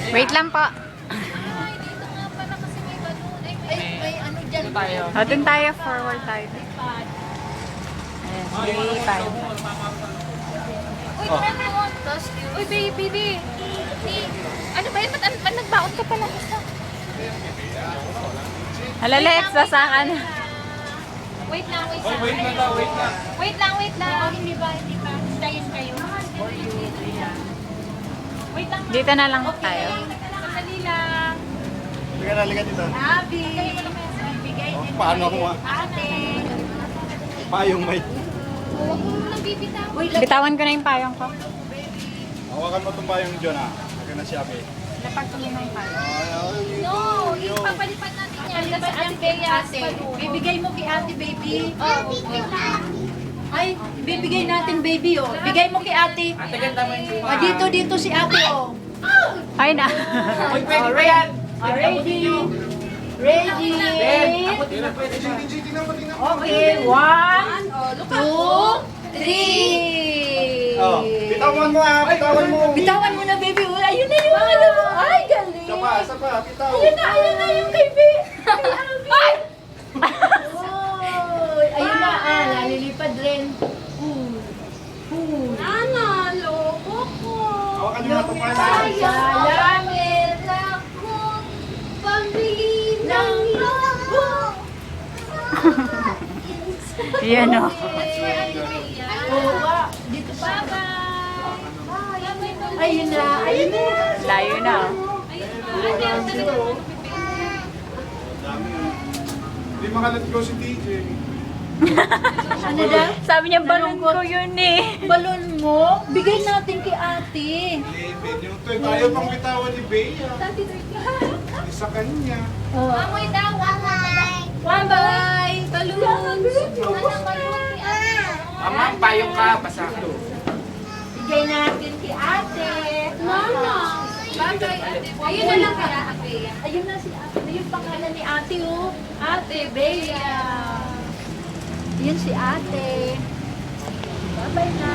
Wait lang po. Ay, dito nga pala kasi may balloon. Ay, may ano dyan. Dito tayo. O, dun tayo. Forward tayo. Ayan, lipad. Uy, meron. Tapos, uy, baby. Ano ba yun? Ba't nagbaon ka pala isa? Hala, Lex, basakan. Wait lang. Wait lang. Wait lang. Hindi ba? Stayin kayo. Wait lang. Dito na lang tayo. Sandali lang. Halika dito. Abi. Bigay Oh, din. paano ako Ate. Payong may... Huwag mo nang bibitaw. Bitawan ko na yung payong ko. Hawakan mo itong payong dyan ah. Lagyan na siya eh. Napagtingin na yung payong. No, ipapalipat natin yan. Kasi Ate Bea, ate. Bibigay mo kay ate, baby. Wait lang. Ay, bibigay natin, baby, oh. Bigay mo kay ate. Ate, ganda mo yung lupa. Ah, dito si ate, oh. Ay na. Uy, pwede ba yan? Ready. Ready. Ben, ako din na pwede ba? Okay, 1, 2, 3. Oh, bitawan mo ah, bitawan mo. Bitawan mo na, baby. Oh, ayun na yung ano mo. Ay, galing. Isa pa, bitaw. Ayun na yung kay baby. Ay! Oy, ayun na, nalilipad rin. Nana, loko ko. Hawakan niyo na itong payong. Salamin ako. Pambili ng lobo. Yan o. Oh, dito pa. Ayun na. Layo na. Hindi makalat ko si DJ. Ano na? Sabi niya, balon ko yun eh. Balon mo? Bigay natin kay ate. Levin yung to. Tayo pang bitawan ni Bea. Isa kanya. Oh. Amoy daw. Bye-bye. Balloons. Ano balloon ni ate? Mama, payong ka, basa ko. Bigay natin kay ate. Mama. Bagay, ate. Ayun na lang kaya, Ate Bea. Ayun na si ate. Ayun pangalan ni ate, oh. Ate Bea. Yun si ate. Bye-bye na.